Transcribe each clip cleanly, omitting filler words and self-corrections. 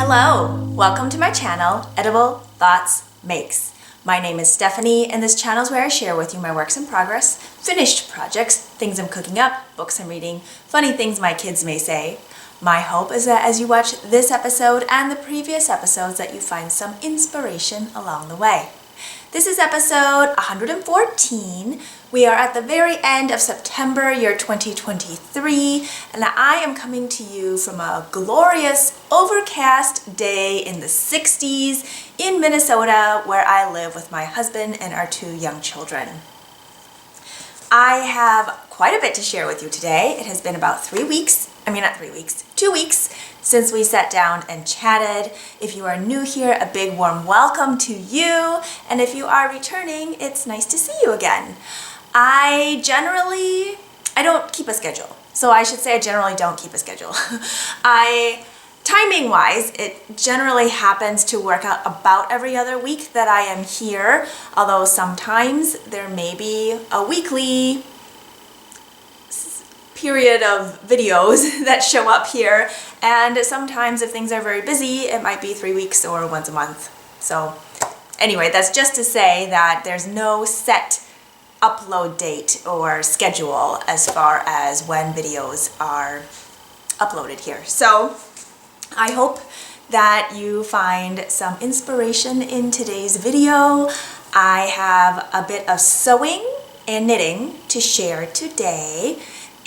Hello, welcome to my channel, Edible Thoughts Makes. My name is Stephanie, and this channel is where I share with you my works in progress, finished projects, things I'm cooking up, books I'm reading, funny things my kids may say. My hope is that as you watch this episode and the previous episodes that you find some inspiration along the way. This is episode 114. We are at the very end of September year 2023, and I am coming to you from a glorious overcast day in the 60s in Minnesota, where I live with my husband and our 2 young children. I have quite a bit to share with you today. It has been about 2 weeks since we sat down and chatted. If you are new here, a big warm welcome to you. And if you are returning, it's nice to see you again. I don't keep a schedule. So I should say I generally don't keep a schedule. Timing wise, it generally happens to work out about every other week that I am here. Although sometimes there may be a weekly period of videos that show up here, and sometimes if things are very busy, it might be 3 weeks or once a month. So anyway, that's just to say that there's no set upload date or schedule as far as when videos are uploaded here. So I hope that you find some inspiration in today's video. I have a bit of sewing and knitting to share today,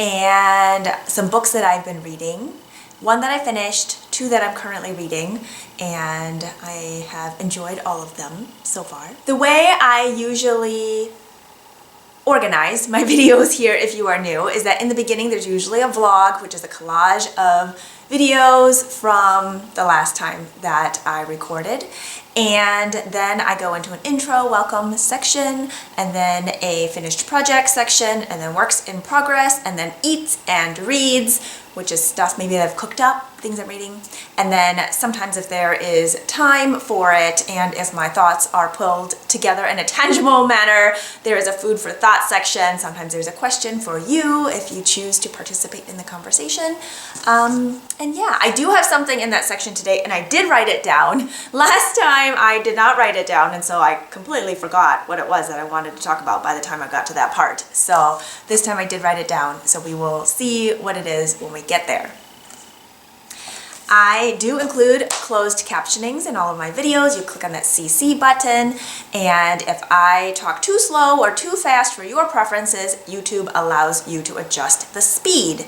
and some books that I've been reading. 1 that I finished, 2 that I'm currently reading, and I have enjoyed all of them so far. The way I usually organize my videos here, if you are new, is that in the beginning there's usually a vlog, which is a collage of videos from the last time that I recorded. And then I go into an intro, welcome section, and then a finished project section, and then works in progress, and then eats and reads, which is stuff maybe that I've cooked up, things I'm reading. And then sometimes if there is time for it, and if my thoughts are pulled together in a tangible manner, there is a food for thought section. Sometimes there's a question for you if you choose to participate in the conversation. And yeah, I do have something in that section today, and I did write it down. Last time I did not write it down, and so I completely forgot what it was that I wanted to talk about by the time I got to that part. So this time I did write it down, so we will see what it is when we get there. I do include closed captionings in all of my videos. You click on that CC button, and if I talk too slow or too fast for your preferences, YouTube allows you to adjust the speed.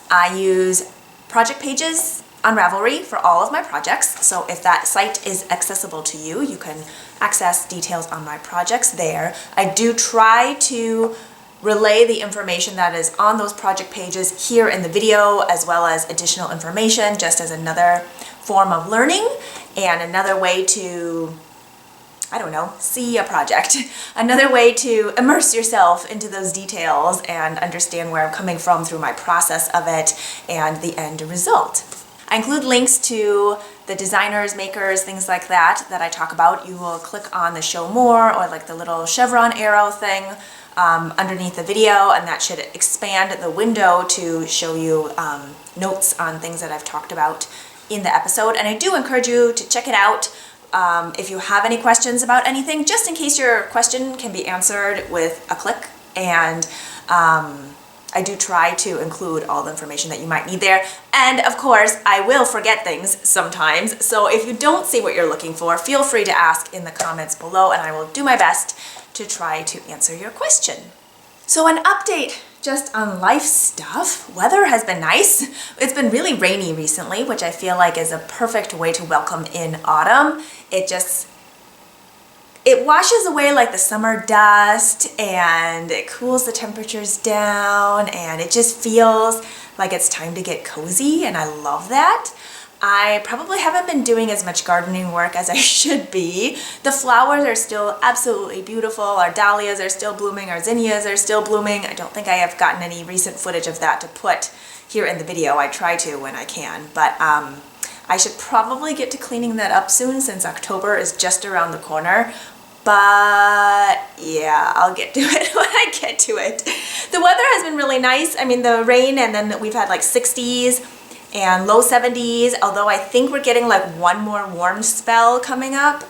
I use project pages on Ravelry for all of my projects, so if that site is accessible to you, you can access details on my projects there. I do try to relay the information that is on those project pages here in the video, as well as additional information, just as another form of learning and another way to, I don't know, see a project. Another way to immerse yourself into those details and understand where I'm coming from through my process of it and the end result. I include links to the designers, makers, things like that I talk about. You will click on the show more or like the little chevron arrow thing underneath the video, and that should expand the window to show you notes on things that I've talked about in the episode. And I do encourage you to check it out if you have any questions about anything, just in case your question can be answered with a click. And I do try to include all the information that you might need there. And of course, I will forget things sometimes. So if you don't see what you're looking for, feel free to ask in the comments below, and I will do my best to try to answer your question. So an update just on life stuff. Weather has been nice. It's been really rainy recently, which I feel like is a perfect way to welcome in autumn. It washes away like the summer dust, and it cools the temperatures down, and it just feels like it's time to get cozy, and I love that. I probably haven't been doing as much gardening work as I should be. The flowers are still absolutely beautiful. Our dahlias are still blooming. Our zinnias are still blooming. I don't think I have gotten any recent footage of that to put here in the video. I try to when I can, but I should probably get to cleaning that up soon since October is just around the corner. But yeah, I'll get to it when I get to it. The weather has been really nice. I mean, the rain, and then we've had like 60s and low 70s, although I think we're getting like one more warm spell coming up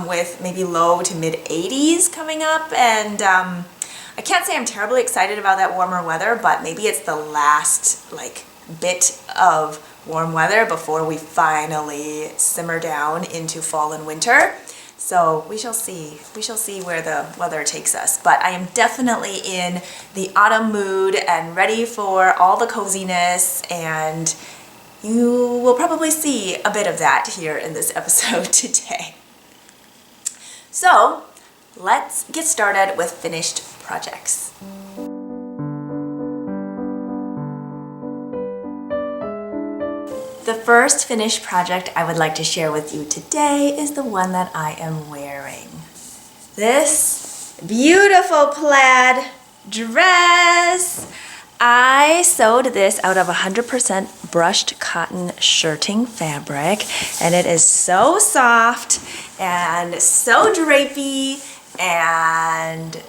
with maybe low to mid 80s coming up. And I can't say I'm terribly excited about that warmer weather, but maybe it's the last like bit of warm weather before we finally simmer down into fall and winter. So we shall see. We shall see where the weather takes us. But I am definitely in the autumn mood and ready for all the coziness, and you will probably see a bit of that here in this episode today. So let's get started with finished projects. The first finished project I would like to share with you today is the one that I am wearing. This beautiful plaid dress. I sewed this out of 100% brushed cotton shirting fabric, and it is so soft and so drapey and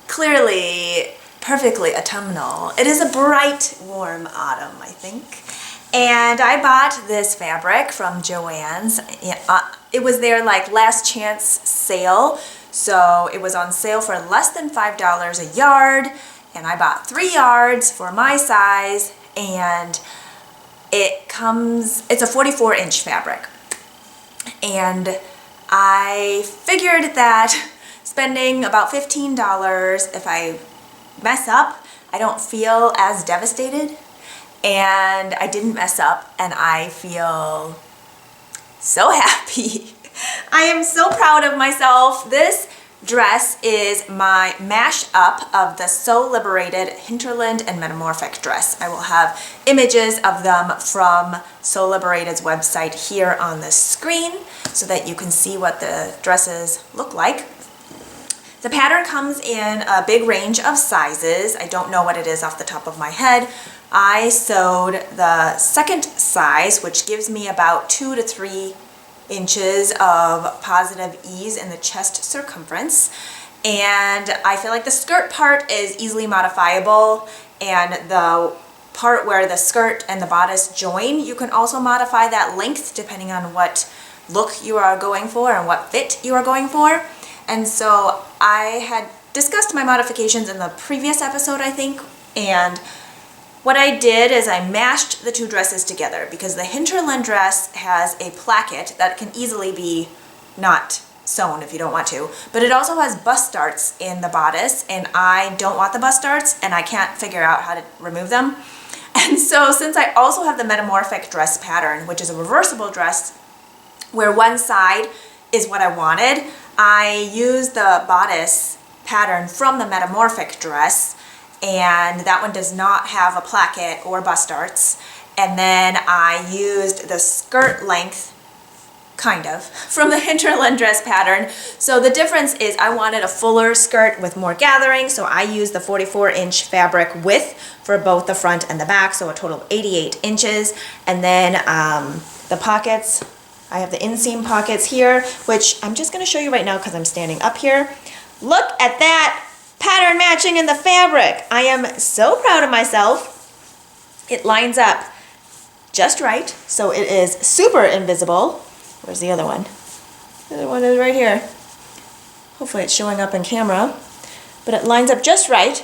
clearly perfectly autumnal. It is a bright, warm autumn, I think. And I bought this fabric from Joann's. It was their like last chance sale, so it was on sale for less than $5 a yard, and I bought 3 yards for my size, and it's a 44-inch fabric. And I figured that spending about $15, if I mess up, I don't feel as devastated. And I didn't mess up, and I feel so happy. I am so proud of myself. This dress is my mash-up of the Sew Liberated Hinterland and Metamorphic dress. I will have images of them from Sew Liberated's website here on the screen so that you can see what the dresses look like. The pattern comes in a big range of sizes. I don't know what it is off the top of my head. I sewed the second size, which gives me about 2 to 3 inches of positive ease in the chest circumference. And I feel like the skirt part is easily modifiable, and the part where the skirt and the bodice join, you can also modify that length depending on what look you are going for and what fit you are going for. And so I had discussed my modifications in the previous episode, I think, and what I did is I mashed the two dresses together because the hinterland dress has a placket that can easily be not sewn if you don't want to, but it also has bust darts in the bodice, and I don't want the bust darts and I can't figure out how to remove them. And so since I also have the metamorphic dress pattern, which is a reversible dress where one side is what I wanted, I used the bodice pattern from the metamorphic dress, and that one does not have a placket or bust darts. And then I used the skirt length kind of from the hinterland dress pattern. So the difference is I wanted a fuller skirt with more gathering, so I used the 44-inch fabric width for both the front and the back, so a total of 88 inches. And then the pockets, I have the inseam pockets here, which I'm just going to show you right now because I'm standing up here. Look at that pattern matching in the fabric. I am so proud of myself. It lines up just right, so it is super invisible. Where's the other one? The other one is right here. Hopefully it's showing up in camera. But it lines up just right.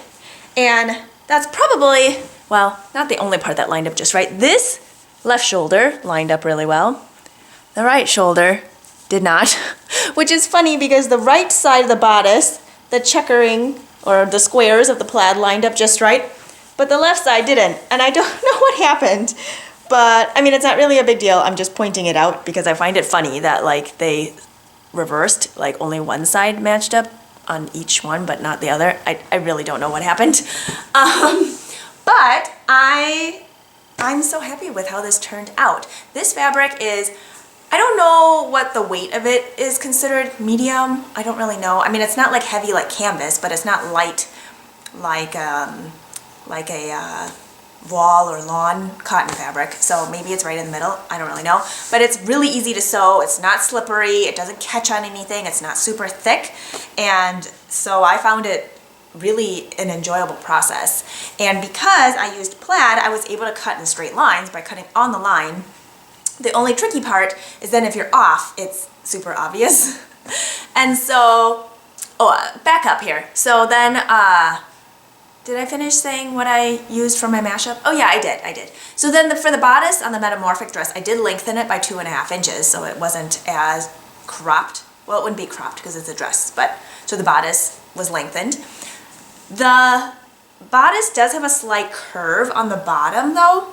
And that's probably, well, not the only part that lined up just right. This left shoulder lined up really well. The right shoulder did not. Which is funny because the right side of the bodice, the checkering or the squares of the plaid lined up just right. But the left side didn't. And I don't know what happened. But, I mean, it's not really a big deal. I'm just pointing it out because I find it funny that, like, they reversed, like, only one side matched up on each one, but not the other. I really don't know what happened. But I'm so happy with how this turned out. This fabric is, I don't know what the weight of it is considered. Medium? I don't really know. I mean, it's not, like, heavy like canvas, but it's not light like a voile or lawn cotton fabric, so maybe it's right in the middle. I don't really know, but it's really easy to sew. It's not slippery, it doesn't catch on anything, it's not super thick, and so I found it really an enjoyable process. And because I used plaid, I was able to cut in straight lines by cutting on the line. The only tricky part is then if you're off, it's super obvious. And so, back up here. So then, did I finish saying what I used for my mashup? Oh yeah, I did. So then for the bodice on the metamorphic dress, I did lengthen it by 2.5 inches, so it wasn't as cropped. Well, it wouldn't be cropped because it's a dress, but so the bodice was lengthened. The bodice does have a slight curve on the bottom though,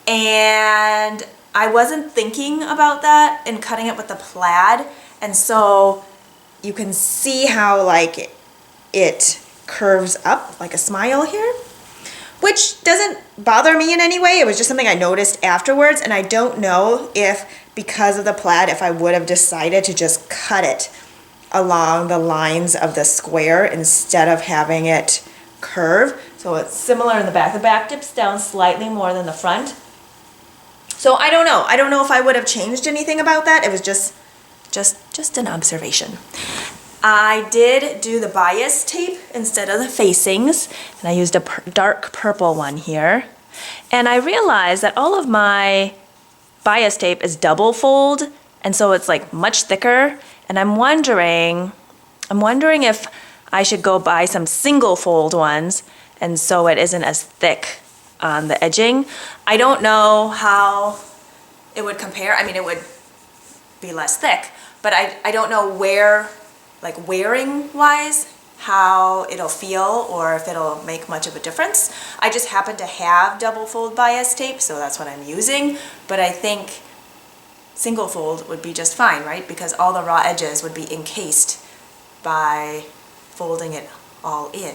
and I wasn't thinking about that in cutting it with the plaid, and so you can see how like it curves up like a smile here, which doesn't bother me in any way. It was just something I noticed afterwards, and I don't know if because of the plaid, if I would have decided to just cut it along the lines of the square instead of having it curve. So it's similar in the back. The back dips down slightly more than the front. So I don't know. I don't know if I would have changed anything about that. It was just an observation. I did do the bias tape instead of the facings, and I used a dark purple one here. And I realized that all of my bias tape is double fold, and so it's like much thicker. And I'm wondering if I should go buy some single fold ones, and so it isn't as thick on the edging. I don't know how it would compare. I mean, it would be less thick, but I don't know where, like wearing wise, how it'll feel or if it'll make much of a difference. I just happen to have double fold bias tape, so that's what I'm using, but I think single fold would be just fine, right? Because all the raw edges would be encased by folding it all in.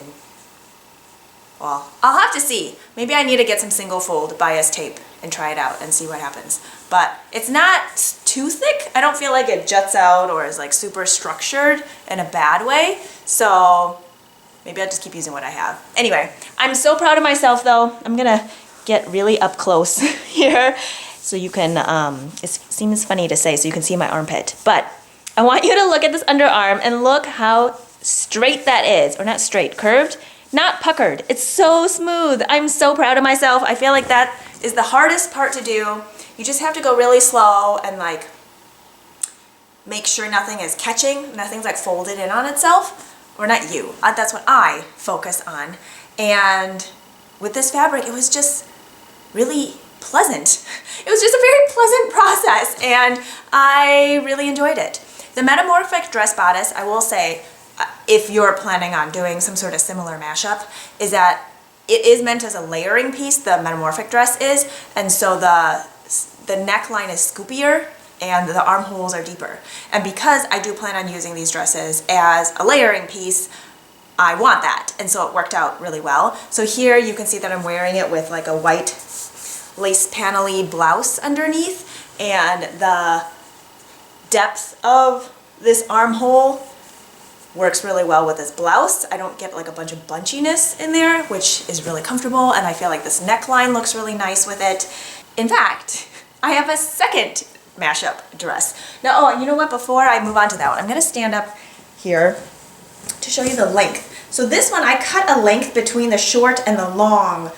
Well, I'll have to see. Maybe I need to get some single fold bias tape and try it out and see what happens. But it's not too thick. I don't feel like it juts out or is like super structured in a bad way. So maybe I'll just keep using what I have. Anyway, I'm so proud of myself though. I'm gonna get really up close here so you can, it seems funny to say, so you can see my armpit. But I want you to look at this underarm and look how straight that is. Or not straight, curved. Not puckered. It's so smooth. I'm so proud of myself. I feel like that is the hardest part to do. You just have to go really slow and like make sure nothing is catching, nothing's like folded in on itself. Or not you. That's what I focus on. And with this fabric, it was just really pleasant. It was just a very pleasant process, and I really enjoyed it. The Metamorphic dress bodice, I will say, if you're planning on doing some sort of similar mashup, is that it is meant as a layering piece, the Metamorphic dress is, and so the neckline is scoopier and the armholes are deeper. And because I do plan on using these dresses as a layering piece, I want that, and so it worked out really well. So here you can see that I'm wearing it with like a white lace panel-y blouse underneath, and the depth of this armhole works really well with this blouse. I don't get like a bunch of bunchiness in there, which is really comfortable, and I feel like this neckline looks really nice with it. In fact, I have a second mashup dress. Now, oh, you know what, before I move on to that one, I'm gonna stand up here to show you the length. So this one, I cut a length between the short and the long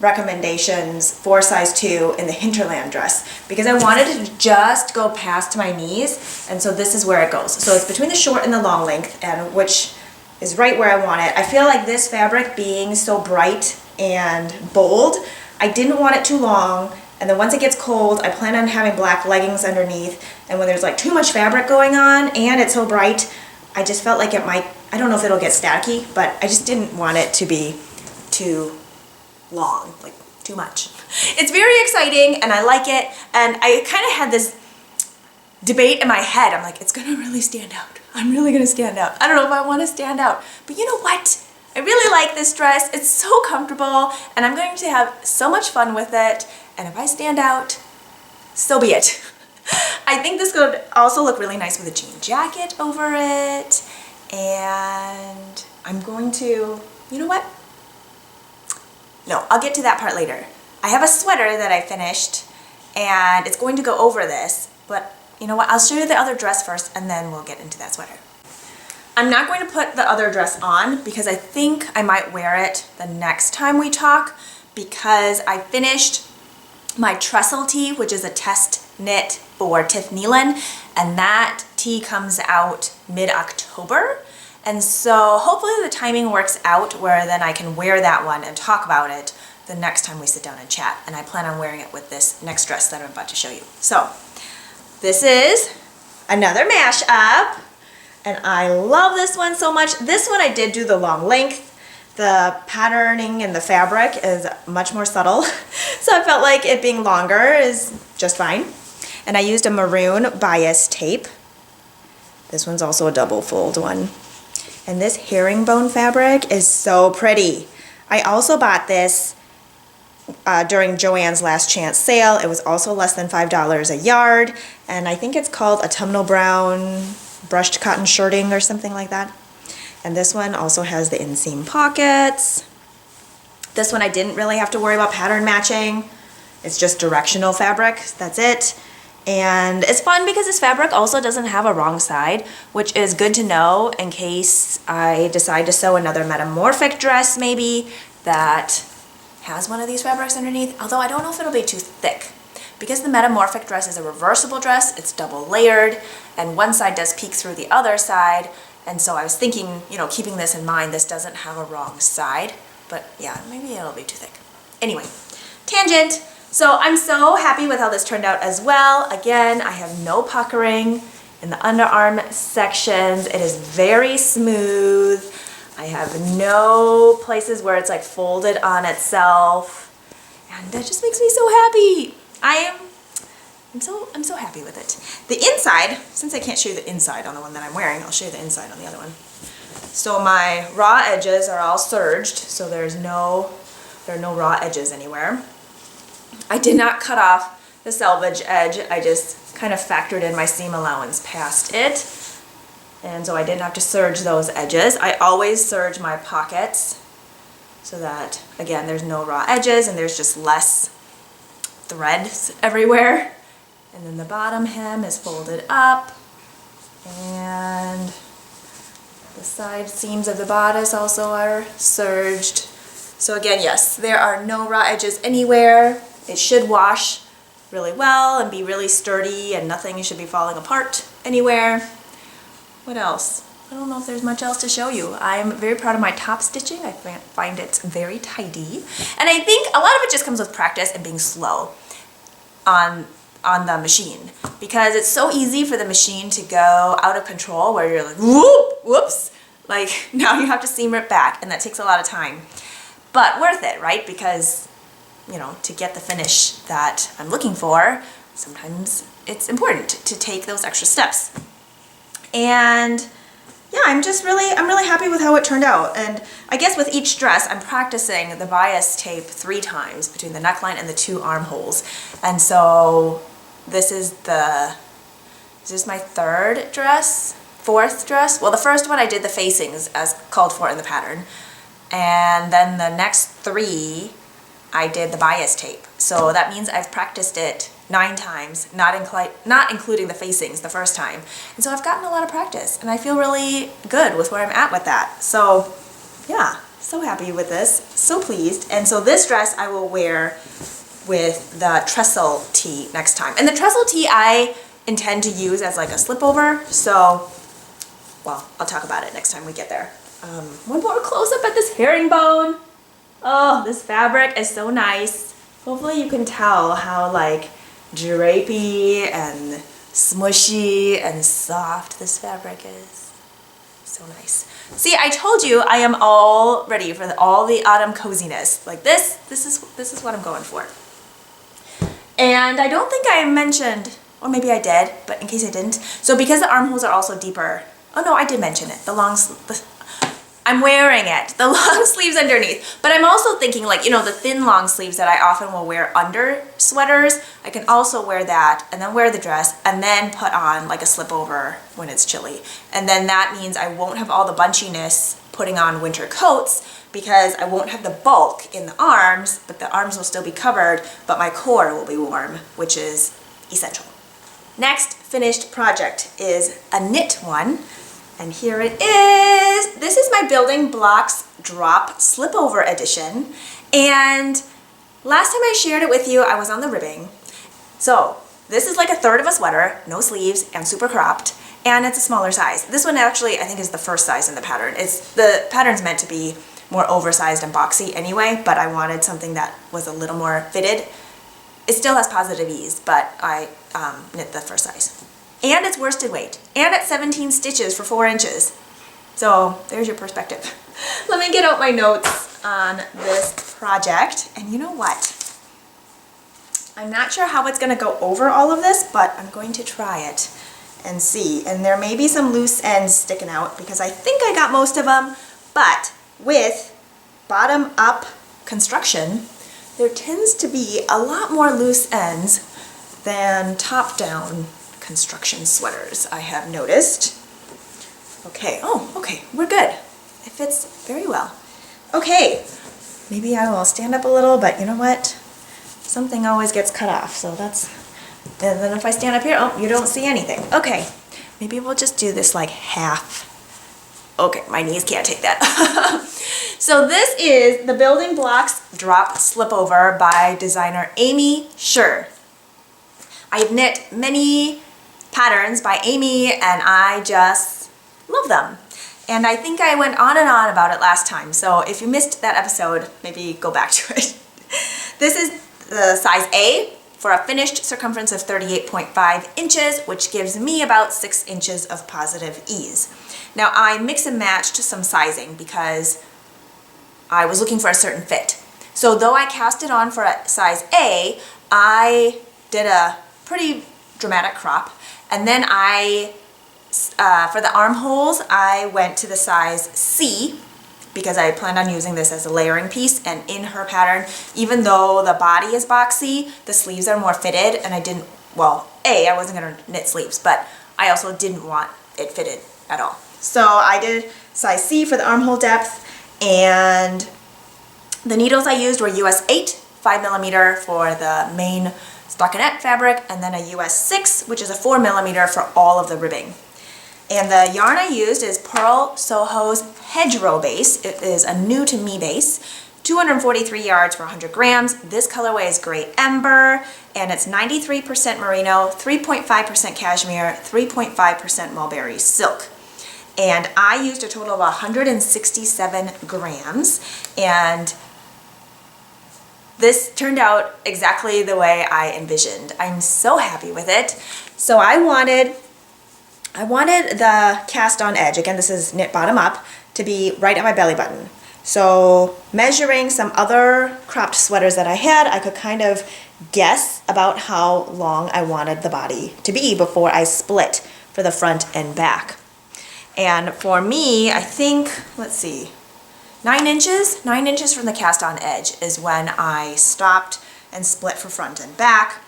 recommendations for size 2 in the Hinterland dress, because I wanted it to just go past my knees, and so this is where it goes. So it's between the short and the long length, and which is right where I want it. I feel like this fabric being so bright and bold, I didn't want it too long, and then once it gets cold, I plan on having black leggings underneath, and when there's like too much fabric going on and it's so bright, I just felt like it might, I don't know if it'll get staticky, but I just didn't want it to be too long, like too much. It's very exciting and I like it, and I kind of had this debate in my head. I'm like, it's gonna really stand out. I'm really gonna stand out. I don't know if I want to stand out, but you know what? I really like this dress. It's so comfortable, and I'm going to have so much fun with it, and if I stand out, so be it. I think this could also look really nice with a jean jacket over it, and I'm going to, you know what? No, I'll get to that part later. I have a sweater that I finished, and it's going to go over this, but you know what? I'll show you the other dress first, and then we'll get into that sweater. I'm not going to put the other dress on because I think I might wear it the next time we talk, because I finished my trestle tee, which is a test knit for Tiff Nealon, and that tee comes out mid-October. And so hopefully the timing works out where then I can wear that one and talk about it the next time we sit down and chat. And I plan on wearing it with this next dress that I'm about to show you. So this is another mashup, and I love this one so much. This one I did do the long length. The patterning in the fabric is much more subtle, so I felt like it being longer is just fine. And I used a maroon bias tape. This one's also a double fold one. And this herringbone fabric is so pretty. I also bought this during Joann's Last Chance sale. It was also less than $5 a yard, and I think it's called autumnal brown brushed cotton shirting or something like that. And this one also has the inseam pockets. This one I didn't really have to worry about pattern matching. It's just directional fabric, that's it. And it's fun because this fabric also doesn't have a wrong side, which is good to know in case I decide to sew another Metamorphic dress maybe that has one of these fabrics underneath, although I don't know if it'll be too thick. Because the Metamorphic dress is a reversible dress, it's double layered, and one side does peek through the other side, and so I was thinking, you know, keeping this in mind, this doesn't have a wrong side, but yeah, maybe it'll be too thick. Anyway, tangent. So I'm so happy with how this turned out as well. Again, I have no puckering in the underarm sections. It is very smooth. I have no places where it's like folded on itself. And that just makes me so happy. I'm so happy with it. The inside, since I can't show you the inside on the one that I'm wearing, I'll show you the inside on the other one. So my raw edges are all serged, so there are no raw edges anywhere. I did not cut off the selvage edge, I just kind of factored in my seam allowance past it. And so I didn't have to serge those edges. I always serge my pockets so that, again, there's no raw edges and there's just less threads everywhere. And then the bottom hem is folded up, and the side seams of the bodice also are serged. So again, yes, there are no raw edges anywhere. It should wash really well and be really sturdy, and nothing should be falling apart anywhere. What else? I don't know if there's much else to show you. I'm very proud of my top stitching. I find it's very tidy. And I think a lot of it just comes with practice and being slow on the machine, because it's so easy for the machine to go out of control where you're like, whoops, like now you have to seam it back, and that takes a lot of time. But worth it, right? Because, you know, to get the finish that I'm looking for, sometimes it's important to take those extra steps. And yeah, I'm really happy with how it turned out. And I guess with each dress, I'm practicing the bias tape 3 times between the neckline and the 2 armholes. And so this is my 3rd dress, 4th dress. Well, the first one I did the facings as called for in the pattern. And then the next 3, I did the bias tape. So that means I've practiced it 9 times, not including the facings the first time. And so I've gotten a lot of practice, and I feel really good with where I'm at with that. So yeah, so happy with this, so pleased. And so this dress I will wear with the trestle tee next time. And the trestle tee I intend to use as like a slipover, so, well, I'll talk about it next time we get there. One more close up at this herringbone. Oh, this fabric is so nice. Hopefully you can tell how like drapey and smushy and soft this fabric is. So nice. See, I told you I am all ready for all the autumn coziness. Like this is what I'm going for. And I don't think I mentioned, or maybe I did, but in case I didn't. So because the armholes are also deeper, oh no, I did mention it. I'm wearing it, the long sleeves underneath. But I'm also thinking, like, you know, the thin long sleeves that I often will wear under sweaters, I can also wear that and then wear the dress and then put on like a slip over when it's chilly. And then that means I won't have all the bunchiness putting on winter coats, because I won't have the bulk in the arms, but the arms will still be covered, but my core will be warm, which is essential. Next finished project is a knit one. And here it is. This is my Building Blocks Drop Slipover edition. And last time I shared it with you, I was on the ribbing. So this is like a 1/3 of a sweater, no sleeves, and super cropped. And it's a smaller size. This one actually, I think, is the first size in the pattern. The pattern's meant to be more oversized and boxy anyway, but I wanted something that was a little more fitted. It still has positive ease, but I knit the first size. And it's worsted weight, and at 17 stitches for 4 inches. So there's your perspective. Let me get out my notes on this project. And you know what? I'm not sure how it's gonna go over all of this, but I'm going to try it and see. And there may be some loose ends sticking out because I think I got most of them, but with bottom up construction, there tends to be a lot more loose ends than top down construction sweaters, I have noticed. Okay, oh, okay, we're good. It fits very well. Okay, maybe I will stand up a little, but you know what? Something always gets cut off, so that's, and then if I stand up here, oh, you don't see anything. Okay, maybe we'll just do this like half. Okay, my knees can't take that. So this is the Building Blocks Drop Slipover by designer Amy Scher. I've knit many patterns by Amy, and I just love them. And I think I went on and on about it last time, so if you missed that episode, maybe go back to it. This is the size A for a finished circumference of 38.5 inches, which gives me about 6 inches of positive ease. Now I mix and matched some sizing because I was looking for a certain fit. So though I cast it on for a size A, I did a pretty dramatic crop. And then for the armholes, I went to the size C because I planned on using this as a layering piece. And in her pattern, even though the body is boxy, the sleeves are more fitted. And I didn't, well, I wasn't going to knit sleeves, but I also didn't want it fitted at all. So I did size C for the armhole depth, and the needles I used were US 8, 5mm for the main stockinette fabric, and then a US 6, which is a 4mm for all of the ribbing. And the yarn I used is Purl Soho's Hedgerow Base. It is a new to me base, 243 yards for 100 grams. This colorway is Gray Ember, and it's 93% merino, 3.5% cashmere, 3.5% mulberry silk. And I used a total of 167 grams, and this turned out exactly the way I envisioned. I'm so happy with it. So I wanted the cast on edge, again this is knit bottom up, to be right at my belly button. So measuring some other cropped sweaters that I had, I could kind of guess about how long I wanted the body to be before I split for the front and back. And for me, I think, let's see, 9 inches? 9 inches from the cast on edge is when I stopped and split for front and back.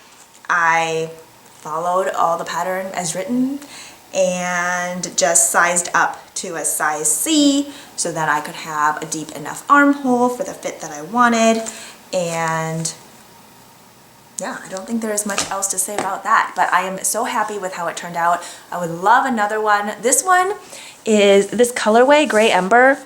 I followed all the pattern as written and just sized up to a size C so that I could have a deep enough armhole for the fit that I wanted. And yeah, I don't think there is much else to say about that, but I am so happy with how it turned out. I would love another one. This one is this colorway, Gray Ember.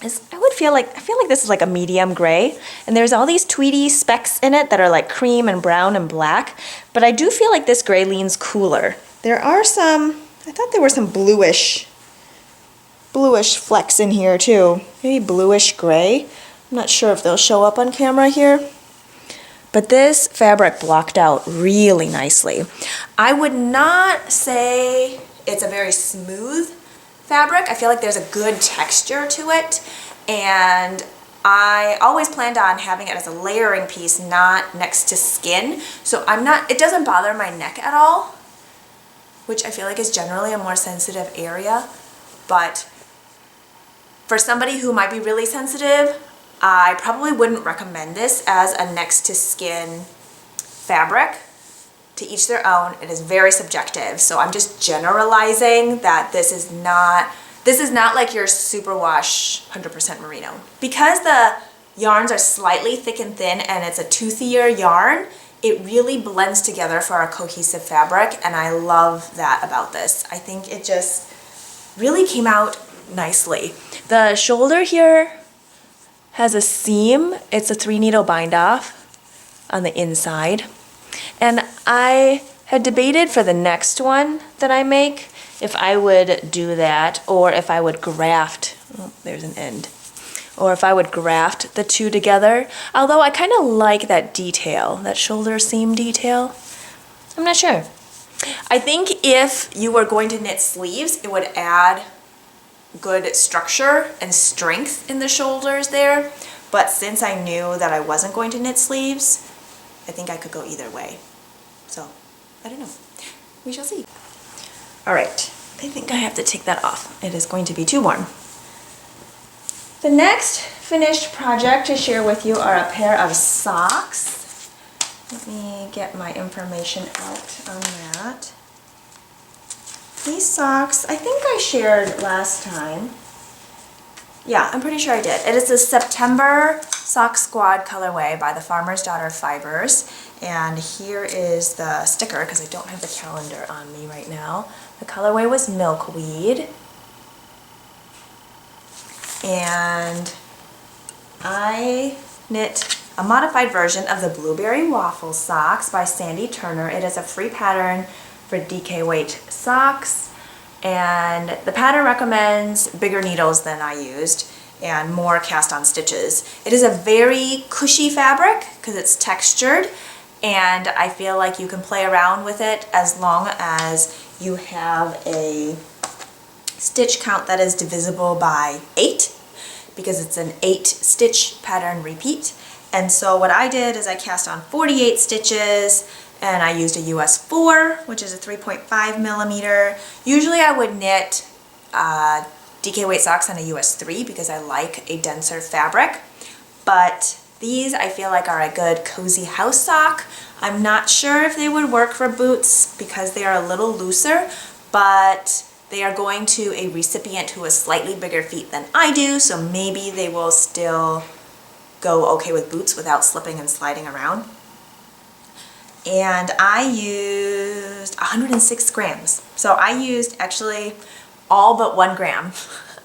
I feel like this is like a medium gray, and there's all these tweedy specks in it that are like cream and brown and black, but I do feel like this gray leans cooler. There are some, I thought there were some bluish flecks in here too. Maybe bluish gray. I'm not sure if they'll show up on camera here. But this fabric blocked out really nicely. I would not say it's a very smooth fabric. I feel like there's a good texture to it, and I always planned on having it as a layering piece, not next to skin. So it doesn't bother my neck at all, which I feel like is generally a more sensitive area. But for somebody who might be really sensitive, I probably wouldn't recommend this as a next to skin fabric. To each their own. It is very subjective. So I'm just generalizing that this is not like your superwash 100% merino. Because the yarns are slightly thick and thin and it's a toothier yarn, it really blends together for a cohesive fabric, and I love that about this. I think it just really came out nicely. The shoulder here has a seam. It's a 3-needle bind off on the inside. And I had debated for the next one that I make if I would do that, or if I would graft, oh, there's an end, or if I would graft the two together. Although I kind of like that detail, that shoulder seam detail. I'm not sure. I think if you were going to knit sleeves, it would add good structure and strength in the shoulders there. But since I knew that I wasn't going to knit sleeves, I think I could go either way. So, I don't know. We shall see. All right, I think I have to take that off. It is going to be too warm. The next finished project to share with you are a pair of socks. Let me get my information out on that. These socks, I think I shared last time. Yeah, I'm pretty sure I did. It is a September Sock Squad colorway by the Farmer's Daughter Fibers. And here is the sticker, because I don't have the calendar on me right now. The colorway was Milkweed. And I knit a modified version of the Blueberry Waffle Socks by Sandy Turner. It is a free pattern for DK weight socks. And the pattern recommends bigger needles than I used and more cast on stitches. It is a very cushy fabric because it's textured, and I feel like you can play around with it as long as you have a stitch count that is divisible by 8, because it's an 8 stitch pattern repeat. And so what I did is I cast on 48 stitches, and I used a US 4, which is a 3.5 millimeter. Usually I would knit DK weight socks on a US 3 because I like a denser fabric, but these I feel like are a good cozy house sock. I'm not sure if they would work for boots because they are a little looser, but they are going to a recipient who has slightly bigger feet than I do, so maybe they will still go okay with boots without slipping and sliding around. And I used 106 grams. So I used actually all but 1 gram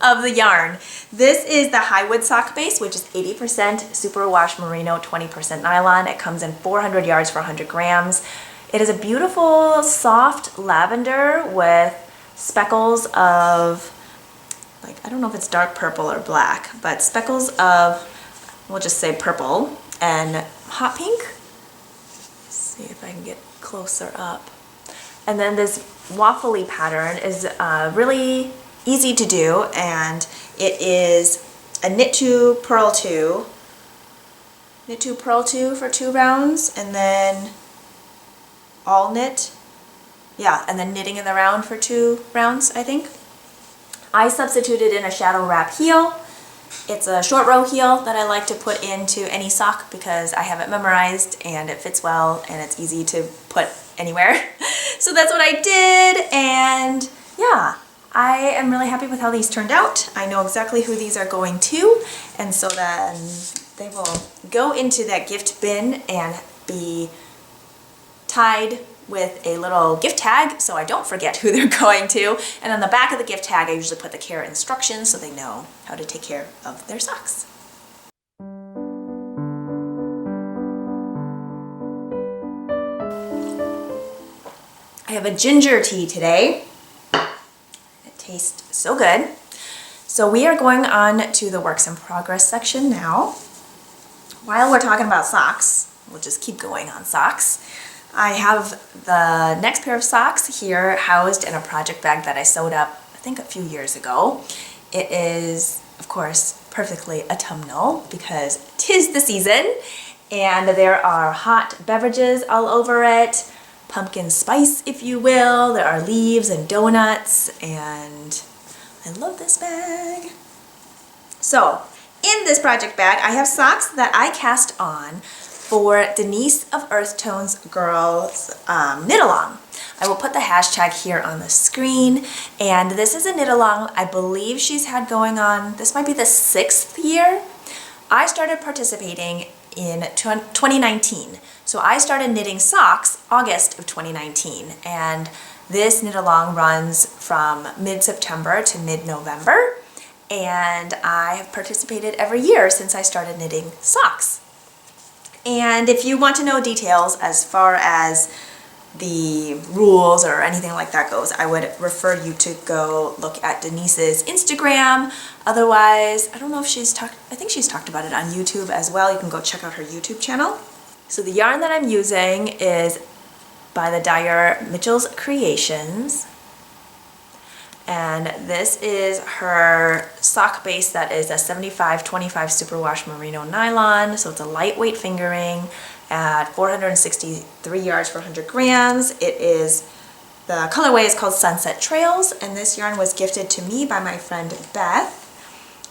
of the yarn. This is the Highwood sock base, which is 80% superwash merino, 20% nylon. It comes in 400 yards for 100 grams. It is a beautiful soft lavender with speckles of like, I don't know if it's dark purple or black, but speckles of, we'll just say purple and hot pink. Let's see if I can get closer up. And then this waffly pattern is really easy to do, and it is a knit 2, purl 2, knit 2, purl 2 for 2 rounds, and then all knit, yeah, and then knitting in the round for 2 rounds, I think. I substituted in a shadow wrap heel. It's a short row heel that I like to put into any sock because I have it memorized and it fits well and it's easy to put anywhere. So that's what I did, and yeah, I am really happy with how these turned out. I know exactly who these are going to, and so then they will go into that gift bin and be tied with a little gift tag so I don't forget who they're going to. And on the back of the gift tag I usually put the care instructions so they know how to take care of their socks. I have a ginger tea today. It tastes so good. So we are going on to the works in progress section now. While we're talking about socks, we'll just keep going on socks. I have the next pair of socks here housed in a project bag that I sewed up, I think, a few years ago. It is, of course, perfectly autumnal because 'tis the season, and there are hot beverages all over it, pumpkin spice, if you will. There are leaves and donuts, and I love this bag. So, in this project bag, I have socks that I cast on for Denise of Earth Tones Girls knit along. I will put the hashtag here on the screen, and this is a knit along I believe she's had going on, this might be the 6th year. I started participating in 2019, so I started knitting socks August of 2019, and this knit along runs from mid-September to mid-November, and I have participated every year since I started knitting socks. And if you want to know details as far as the rules or anything like that goes, I would refer you to go look at Denise's Instagram. Otherwise, I don't know if I think she's talked about it on YouTube as well. You can go check out her YouTube channel. So the yarn that I'm using is by the dyer Mitchell's Creations. And this is her sock base that is a 75-25 superwash merino nylon. So it's a lightweight fingering at 463 yards for 100 grams. The colorway is called Sunset Trails, and this yarn was gifted to me by my friend Beth.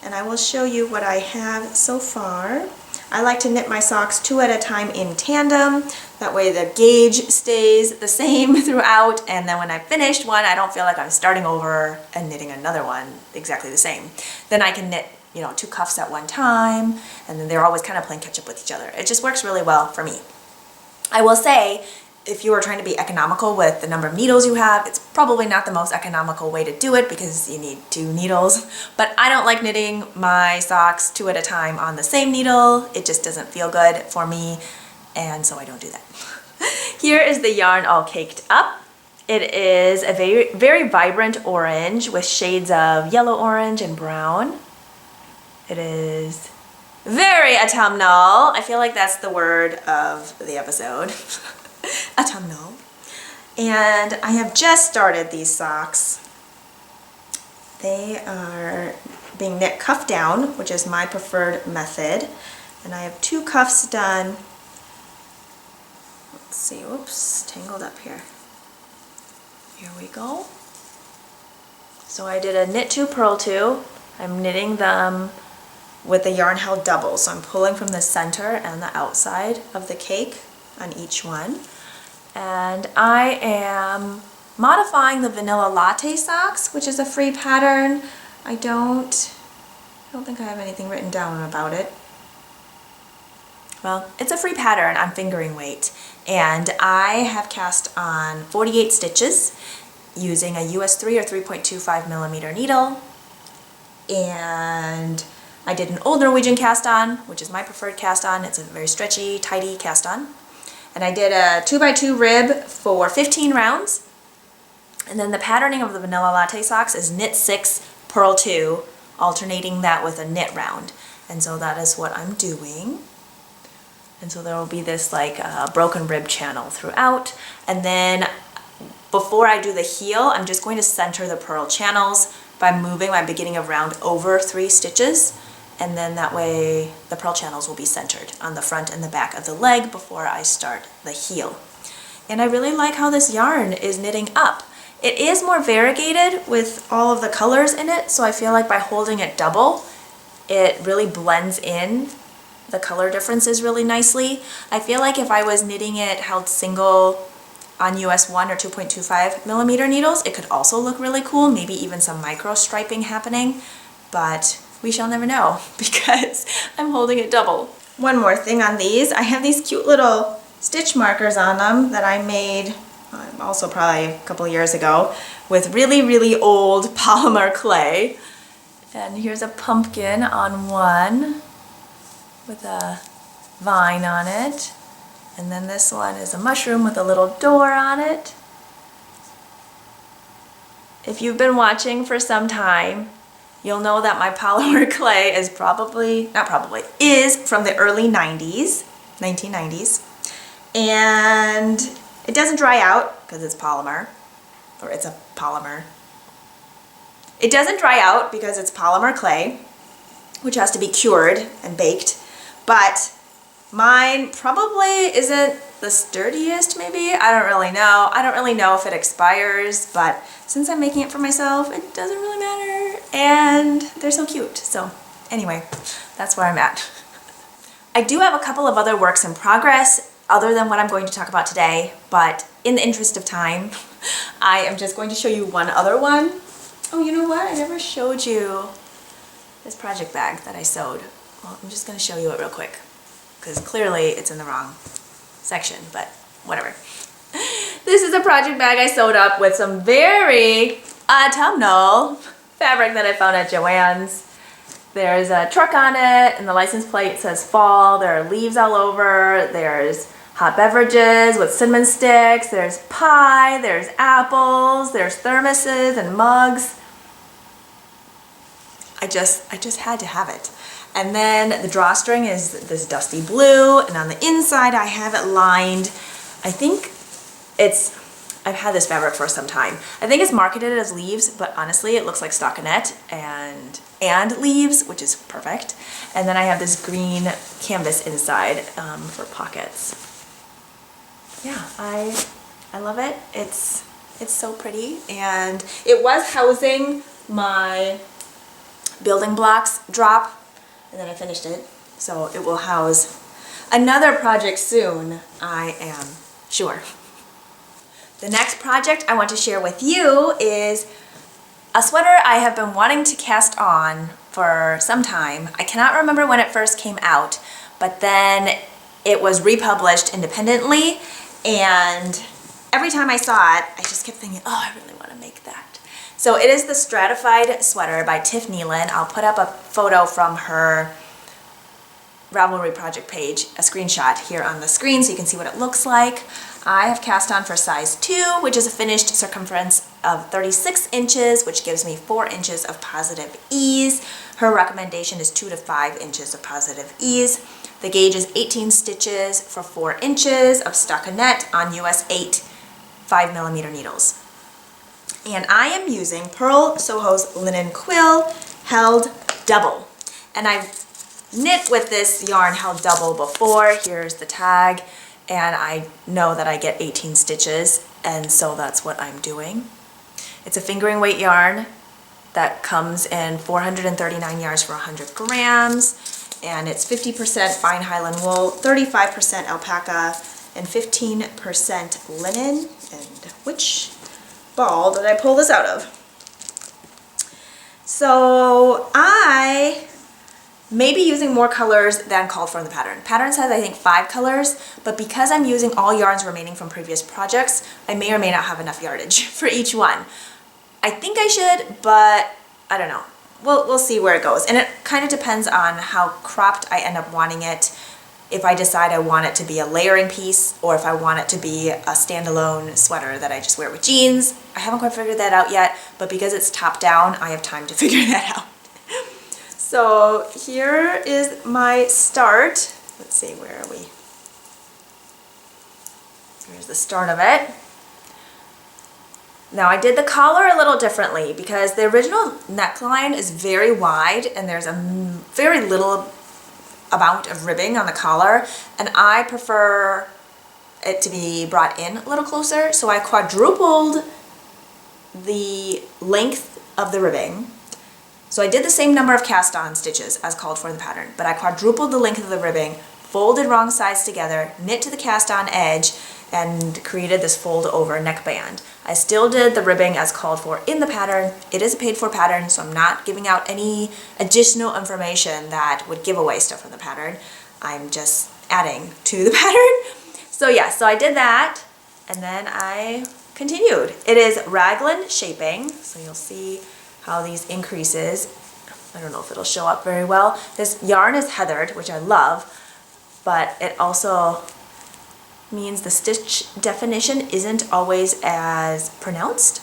And I will show you what I have so far. I like to knit my socks 2 at a time in tandem. That way the gauge stays the same throughout, and then when I've finished one, I don't feel like I'm starting over and knitting another one exactly the same. Then I can knit, 2 cuffs at one time, and then they're always kind of playing catch up with each other. It just works really well for me. I will say, if you are trying to be economical with the number of needles you have, it's probably not the most economical way to do it because you need 2 needles. But I don't like knitting my socks 2 at a time on the same needle. It just doesn't feel good for me, and so I don't do that. Here is the yarn all caked up. It is a very, very vibrant orange with shades of yellow, orange, and brown. It is very autumnal. I feel like that's the word of the episode. Autumnal. And I have just started these socks. They are being knit cuff down, which is my preferred method. And I have 2 cuffs done. Let's see, oops, tangled up here. Here we go. So I did a knit 2, purl 2. I'm knitting them with the yarn held double. So I'm pulling from the center and the outside of the cake on each one. And I am modifying the Vanilla Latte socks, which is a free pattern. I don't think I have anything written down about it. Well, it's a free pattern on fingering weight, and I have cast on 48 stitches using a US 3 or 3.25 millimeter needle, and I did an Old Norwegian cast on, which is my preferred cast on. It's a very stretchy, tidy cast on. And I did a 2x2 rib for 15 rounds. And then the patterning of the Vanilla Latte socks is knit 6, purl 2, alternating that with a knit round. And so that is what I'm doing. And so there will be this like broken rib channel throughout. And then before I do the heel, I'm just going to center the purl channels by moving my beginning of round over 3 stitches. And then that way the purl channels will be centered on the front and the back of the leg before I start the heel. And I really like how this yarn is knitting up. It is more variegated with all of the colors in it, so I feel like by holding it double, it really blends in the color differences really nicely. I feel like if I was knitting it held single on US 1 or 2.25 millimeter needles, it could also look really cool, maybe even some micro striping happening, but we shall never know because I'm holding it double. One more thing on these, I have these cute little stitch markers on them that I made also probably a couple years ago with really, really old polymer clay. And here's a pumpkin on one with a vine on it. And then this one is a mushroom with a little door on it. If you've been watching for some time, you'll know that my polymer clay is is from the early 1990s. And it doesn't dry out because it's polymer, or it's a polymer. It doesn't dry out because it's polymer clay, which has to be cured and baked, but mine probably isn't the sturdiest, maybe. I don't really know. I don't really know if it expires, but since I'm making it for myself, it doesn't really matter, and they're so cute. So anyway, that's where I'm at. I do have a couple of other works in progress other than what I'm going to talk about today, but in the interest of time, I am just going to show you one other one. Oh, you know what? I never showed you this project bag that I sewed. Well, I'm just going to show you it real quick because clearly it's in the wrong section, but whatever. This is a project bag I sewed up with some very autumnal fabric that I found at Joann's. There's a truck on it and the license plate says fall. There are leaves all over. There's hot beverages with cinnamon sticks. There's pie. There's apples. There's thermoses and mugs. I just had to have it. And then the drawstring is this dusty blue, and on the inside I have it lined. I think I've had this fabric for some time. I think it's marketed as leaves, but honestly it looks like stockinette and leaves, which is perfect. And then I have this green canvas inside for pockets. Yeah, I love it. It's so pretty, and it was housing my building blocks drop, and then I finished it, so it will house another project soon, I am sure. The next project I want to share with you is a sweater I have been wanting to cast on for some time. I cannot remember when it first came out, but then it was republished independently, and every time I saw it, I just kept thinking, oh, I really want to make that. So it is the Stratified Sweater by Tiff Nealon. I'll put up a photo from her Ravelry project page, a screenshot here on the screen so you can see what it looks like. I have cast on for size 2, which is a finished circumference of 36 inches, which gives me 4 inches of positive ease. Her recommendation is 2 to 5 inches of positive ease. The gauge is 18 stitches for 4 inches of stockinette on US 8 5mm needles. And I am using Purl Soho's linen quill held double. And I've knit with this yarn held double before. Here's the tag, and I know that I get 18 stitches, and so that's what I'm doing. It's a fingering weight yarn that comes in 439 yards for 100 grams, and it's 50% fine Highland wool, 35% alpaca, and 15% linen. And which ball did I pull this out of? So I may be using more colors than called for in the pattern. Pattern says I think 5 colors, but because I'm using all yarns remaining from previous projects, I may or may not have enough yardage for each one. I think I should, but I don't know. We'll see where it goes. And it kind of depends on how cropped I end up wanting it if I decide I want it to be a layering piece or if I want it to be a standalone sweater that I just wear with jeans. I haven't quite figured that out yet, but because it's top down, I have time to figure that out. So here is my start. Let's see, where are we? Here's the start of it. Now I did the collar a little differently because the original neckline is very wide and there's a very little amount of ribbing on the collar, and I prefer it to be brought in a little closer, so I quadrupled the length of the ribbing. So I did the same number of cast on stitches as called for in the pattern, but I quadrupled the length of the ribbing, folded wrong sides together, knit to the cast on edge, and created this fold over neckband. I still did the ribbing as called for in the pattern. It is a paid for pattern, so I'm not giving out any additional information that would give away stuff from the pattern. I'm just adding to the pattern. So yeah, so I did that, and then I continued. It is raglan shaping, so you'll see how these increases. I don't know if it'll show up very well. This yarn is heathered, which I love, but it also means the stitch definition isn't always as pronounced.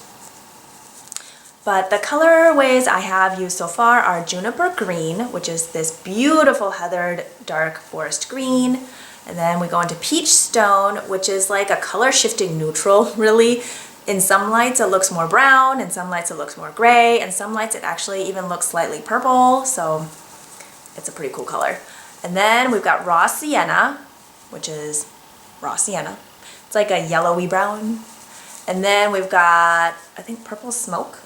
But the colorways I have used so far are Juniper Green, which is this beautiful heathered dark forest green. And then we go into Peach Stone, which is like a color shifting neutral, really. In some lights it looks more brown, in some lights it looks more gray, and some lights it actually even looks slightly purple, so it's a pretty cool color. And then we've got Raw Sienna, which is raw sienna. It's like a yellowy brown. And then we've got, I think, Purple Smoke.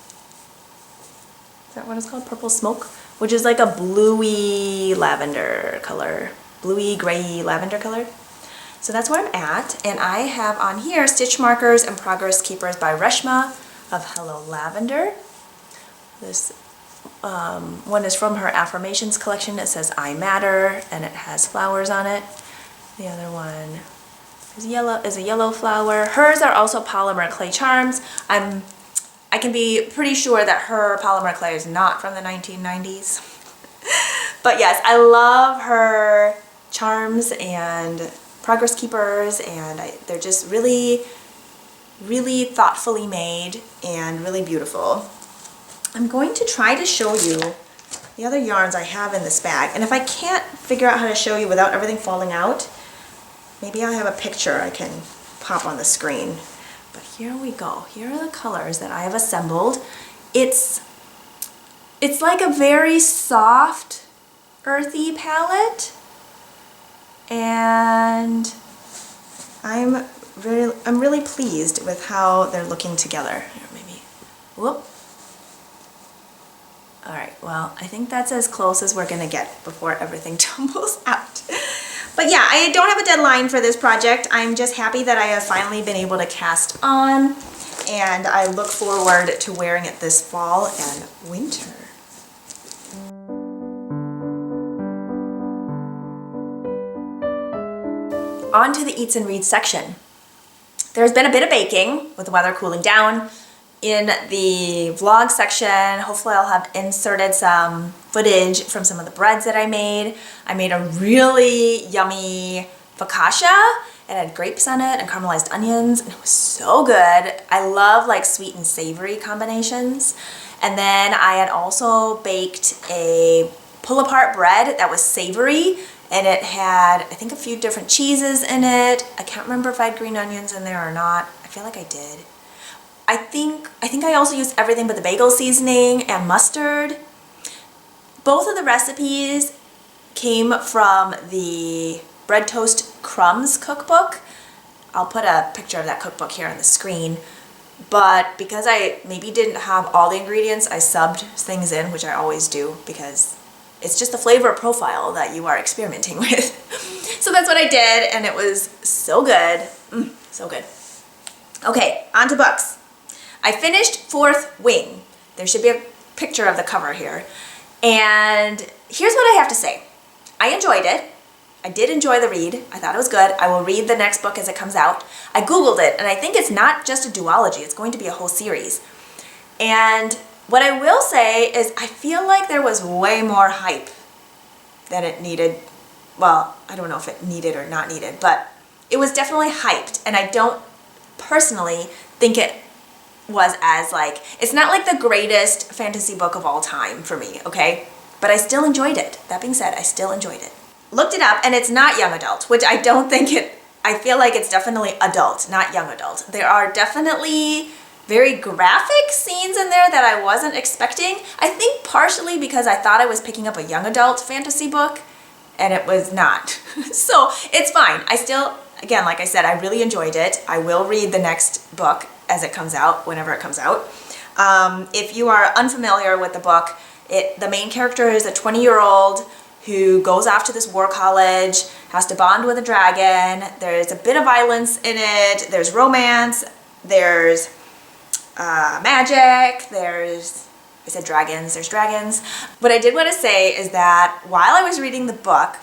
Is that what it's called? Purple Smoke? Which is like a bluey lavender color. Bluey, gray lavender color. So that's where I'm at. And I have on here Stitch Markers and Progress Keepers by Reshma of Hello Lavender. This one is from her Affirmations collection. It says I Matter, and it has flowers on it. The other one is a yellow flower. Hers are also polymer clay charms. I can be pretty sure that her polymer clay is not from the 1990s. But yes, I love her charms and Progress Keepers, and they're just really, really thoughtfully made and really beautiful. I'm going to try to show you the other yarns I have in this bag, and if I can't figure out how to show you without everything falling out, maybe I have a picture I can pop on the screen. But here we go. Here are the colors that I have assembled. It's like a very soft, earthy palette. And I'm really pleased with how they're looking together. Here, maybe. Whoop. Alright, well, I think that's as close as we're gonna get before everything tumbles out. But yeah, I don't have a deadline for this project. I'm just happy that I have finally been able to cast on, and I look forward to wearing it this fall and winter. On to the Eats and Reads section. There's been a bit of baking with the weather cooling down. In the vlog section, hopefully I'll have inserted some footage from some of the breads that I made. I made a really yummy focaccia. It had grapes on it and caramelized onions, and it was so good. I love like sweet and savory combinations. And then I had also baked a pull-apart bread that was savory, and it had, I think, a few different cheeses in it. I can't remember if I had green onions in there or not. I feel like I did. I think I also used everything but the bagel seasoning and mustard. Both of the recipes came from the Bread Toast Crumbs cookbook. I'll put a picture of that cookbook here on the screen. But because I maybe didn't have all the ingredients, I subbed things in, which I always do because it's just the flavor profile that you are experimenting with. So that's what I did, and it was so good. So good. Okay, on to books. I finished Fourth Wing. There should be a picture of the cover here. And here's what I have to say. I enjoyed it. I did enjoy the read. I thought it was good. I will read the next book as it comes out. I Googled it, and I think it's not just a duology. It's going to be a whole series. And what I will say is I feel like there was way more hype than it needed well, I don't know if it needed or not needed, but it was definitely hyped, and I don't personally think it was as like, it's not like the greatest fantasy book of all time for me, okay? But I still enjoyed it. That being said, I still enjoyed it. Looked it up, and it's not young adult, which I don't think I feel like it's definitely adult, not young adult. There are definitely very graphic scenes in there that I wasn't expecting. I think partially because I thought I was picking up a young adult fantasy book, and it was not. So it's fine. I still, again, like I said, I really enjoyed it. I will read the next book as it comes out, whenever it comes out. If you are unfamiliar with the book, the main character is a 20-year-old who goes off to this war college, has to bond with a dragon. There's a bit of violence in it. There's romance. There's magic. I said dragons. There's dragons. What I did want to say is that while I was reading the book,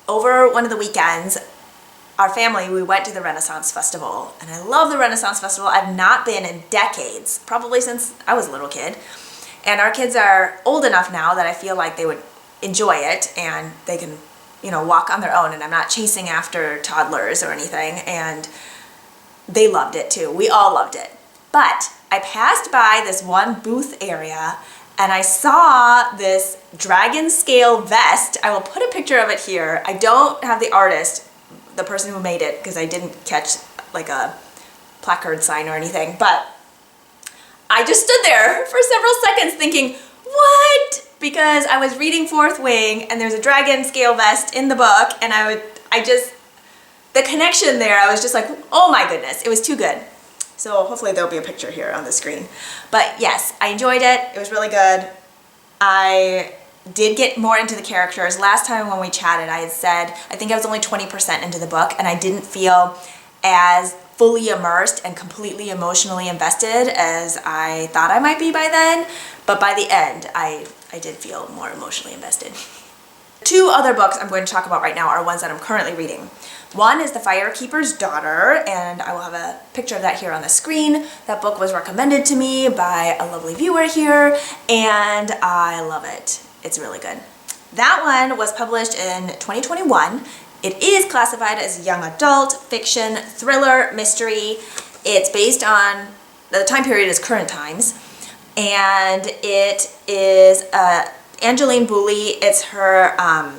over one of the weekends, our family, we went to the Renaissance Festival, and I love the Renaissance Festival. I've not been in decades, probably since I was a little kid. And our kids are old enough now that I feel like they would enjoy it, and they can, walk on their own, and I'm not chasing after toddlers or anything, and they loved it too. We all loved it. But I passed by this one booth area, and I saw this dragon scale vest. I will put a picture of it here. I don't have the artist, the person who made it, because I didn't catch like a placard sign or anything, but I just stood there for several seconds thinking, what? Because I was reading Fourth Wing, and there's a dragon scale vest in the book, and the connection there, I was just like, oh my goodness, it was too good. So hopefully there'll be a picture here on the screen. But yes, I enjoyed it. It was really good. I did get more into the characters. Last time when we chatted, I had said, I think I was only 20% into the book, and I didn't feel as fully immersed and completely emotionally invested as I thought I might be by then. But by the end, I did feel more emotionally invested. Two other books I'm going to talk about right now are ones that I'm currently reading. One is The Firekeeper's Daughter, and I will have a picture of that here on the screen. That book was recommended to me by a lovely viewer here, and I love it. It's really good. That one was published in 2021. It is classified as young adult, fiction, thriller, mystery. It's based on, the time period is current times, and it is Angeline Boulley. It's her,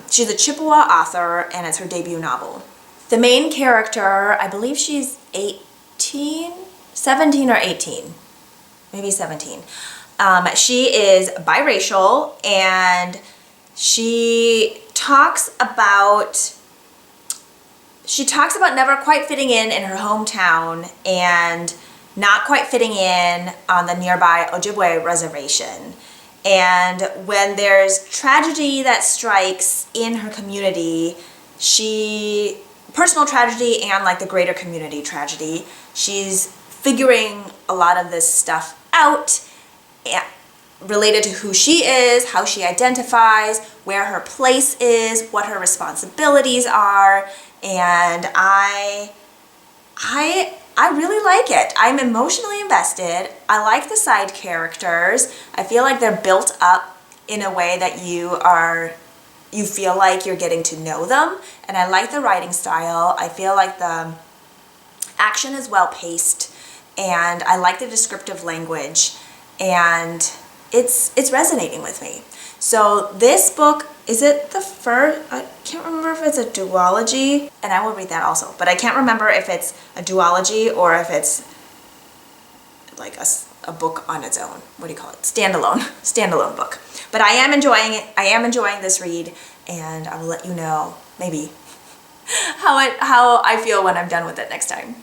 she's a Chippewa author, and it's her debut novel. The main character, I believe she's 17 or 18, maybe 17. She is biracial, and she talks about never quite fitting in her hometown and not quite fitting in on the nearby Ojibwe reservation. And when there's tragedy that strikes in her community, personal tragedy and like the greater community tragedy, she's figuring a lot of this stuff out related to who she is, how she identifies, where her place is, what her responsibilities are, and I really like it. I'm emotionally invested. I like the side characters. I feel like they're built up in a way that you feel like you're getting to know them, and I like the writing style. I feel like the action is well paced, and I like the descriptive language, and it's resonating with me. So this book, is it the first? I can't remember if it's a duology, and I will read that also, but I can't remember if it's a duology or if it's like a book on its own. What do you call it? Standalone book. But I am enjoying it. I am enjoying this read, and I will let you know maybe how I feel when I'm done with it next time.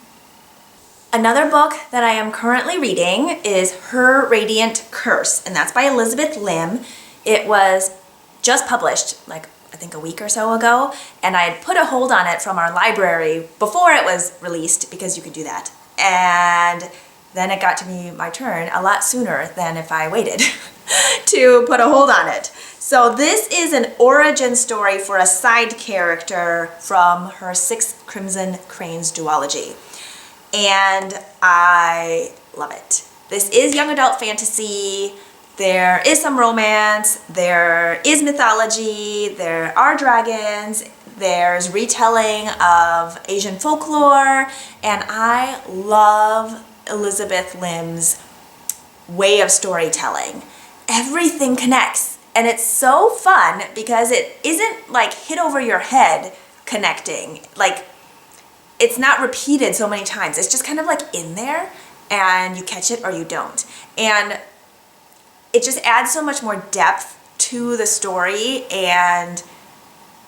Another book that I am currently reading is Her Radiant Curse, and that's by Elizabeth Lim. It was just published like I think a week or so ago, and I had put a hold on it from our library before it was released because you could do that. And then it got to be my turn a lot sooner than if I waited to put a hold on it. So this is an origin story for a side character from her Six Crimson Cranes duology. And I love it. This is young adult fantasy. There is some romance, there is mythology, there are dragons, there's retelling of Asian folklore, and I love Elizabeth Lim's way of storytelling. Everything connects, and it's so fun because it isn't like hit over your head connecting. Like, it's not repeated so many times. It's just kind of like in there, and you catch it or you don't. And it just adds so much more depth to the story, and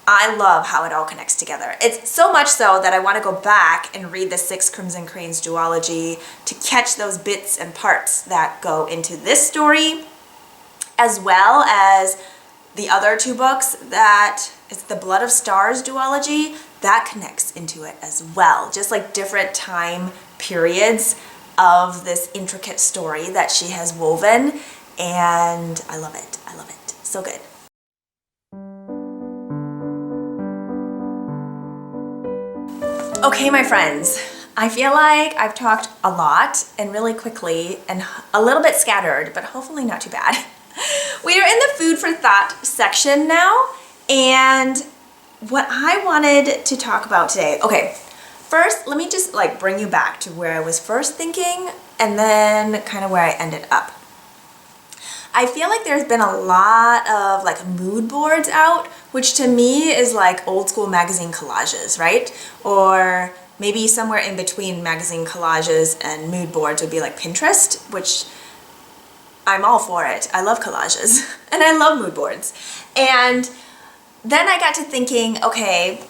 I love how it all connects together. It's so much so that I want to go back and read the 6 Crimson Cranes duology to catch those bits and parts that go into this story, as well as the other 2 books that is the Blood of Stars duology. That connects into it as well, just like different time periods of this intricate story that she has woven, and I love it. I love it. So good. Okay, my friends, I feel like I've talked a lot and really quickly and a little bit scattered, but hopefully not too bad. We are in the food for thought section now, and what I wanted to talk about today, okay, first let me just like bring you back to where I was first thinking and then kind of where I ended up. I feel like there's been a lot of like mood boards out, which to me is like old school magazine collages, right? Or maybe somewhere in between magazine collages and mood boards would be like Pinterest, which I'm all for it. I love collages and I love mood boards. And then I got to thinking, okay,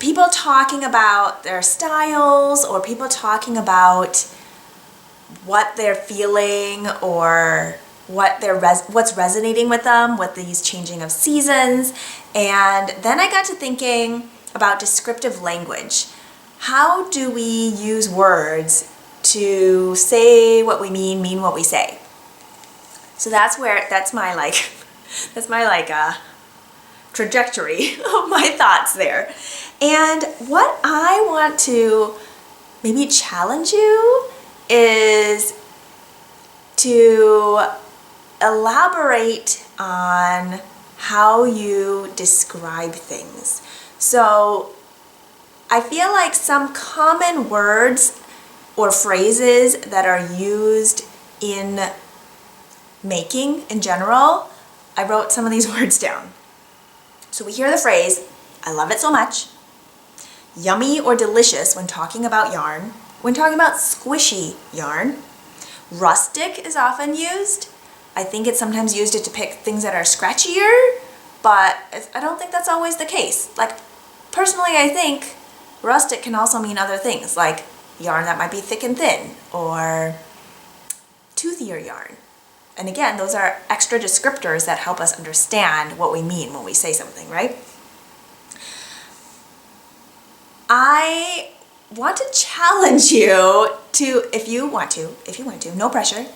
people talking about their styles or people talking about what they're feeling or what's resonating with them with these changing of seasons. And then I got to thinking about descriptive language. How do we use words to say what we mean what we say? So that's my trajectory of my thoughts there. And what I want to maybe challenge you is to elaborate on how you describe things. So I feel like some common words or phrases that are used in making in general, I wrote some of these words down. So we hear the phrase, I love it so much, yummy or delicious when talking about yarn, when talking about squishy yarn. Rustic is often used. I think it's sometimes used to depict things that are scratchier, but I don't think that's always the case. Like, personally, I think rustic can also mean other things, like yarn that might be thick and thin, or toothier yarn. And again, those are extra descriptors that help us understand what we mean when we say something, right? I want to challenge you to, if you want to, no pressure.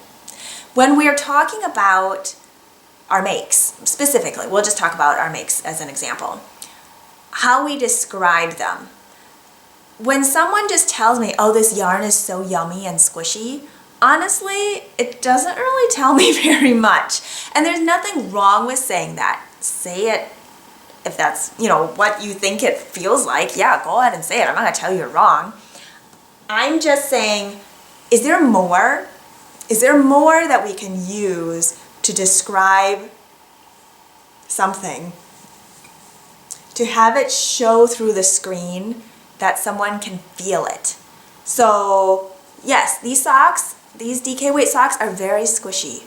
When we are talking about our makes, specifically, we'll just talk about our makes as an example, how we describe them. When someone just tells me, oh, this yarn is so yummy and squishy, honestly, it doesn't really tell me very much. And there's nothing wrong with saying that. Say it if that's, what you think it feels like. Yeah, go ahead and say it. I'm not going to tell you you're wrong. I'm just saying, is there more? Is there more that we can use to describe something? To have it show through the screen that someone can feel it. So yes, these socks, these DK weight socks are very squishy.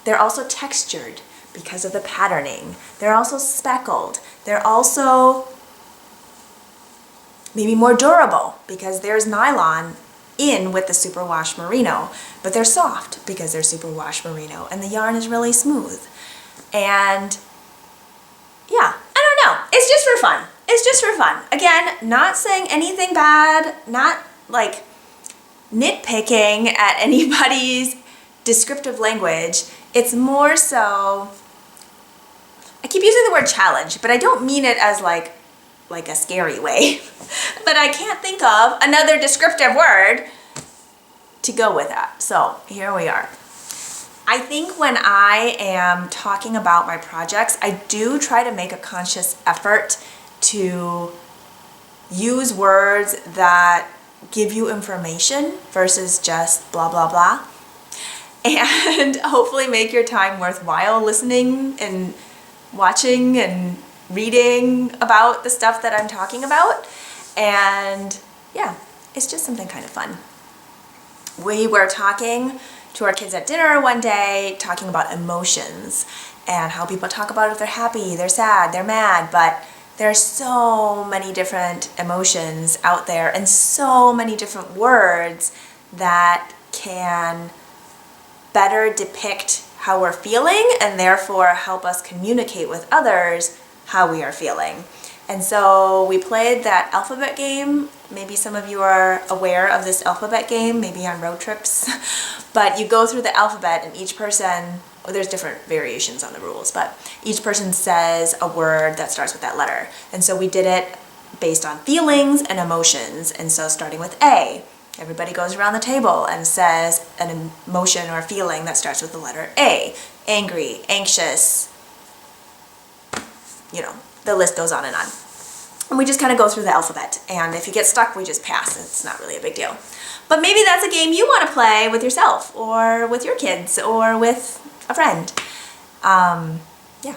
They're also textured because of the patterning. They're also speckled. They're also maybe more durable because there's nylon in with the superwash merino, but they're soft because they're superwash merino and the yarn is really smooth. And yeah, I don't know. It's just for fun. It's just for fun. Again, not saying anything bad, not like nitpicking at anybody's descriptive language. It's more so, I keep using the word challenge, but I don't mean it as like a scary way. But I can't think of another descriptive word to go with that. So here we are. I think when I am talking about my projects, I do try to make a conscious effort to use words that give you information versus just blah, blah, blah. And hopefully make your time worthwhile listening and watching and reading about the stuff that I'm talking about. And yeah, it's just something kind of fun. We were talking to our kids at dinner one day, talking about emotions and how people talk about if they're happy, they're sad, they're mad, but there are so many different emotions out there and so many different words that can better depict how we're feeling and therefore help us communicate with others how we are feeling. And so we played that alphabet game. Maybe some of you are aware of this alphabet game, maybe on road trips. But you go through the alphabet and each person, well, there's different variations on the rules, but each person says a word that starts with that letter. And so we did it based on feelings and emotions. And so starting with A, everybody goes around the table and says an emotion or feeling that starts with the letter A. Angry, anxious, you know, the list goes on and on. And we just kind of go through the alphabet. And if you get stuck, we just pass. It's not really a big deal. But maybe that's a game you want to play with yourself or with your kids or with a friend. Yeah.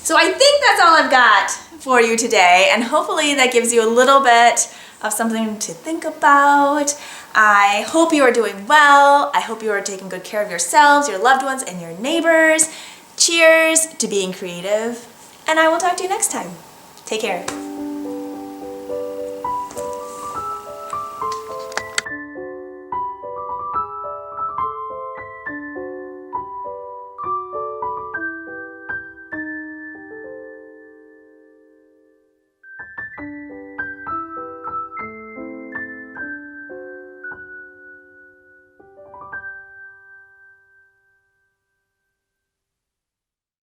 So I think that's all I've got for you today. And hopefully that gives you a little bit of something to think about. I hope you are doing well. I hope you are taking good care of yourselves, your loved ones, and your neighbors. Cheers to being creative. And I will talk to you next time. Take care.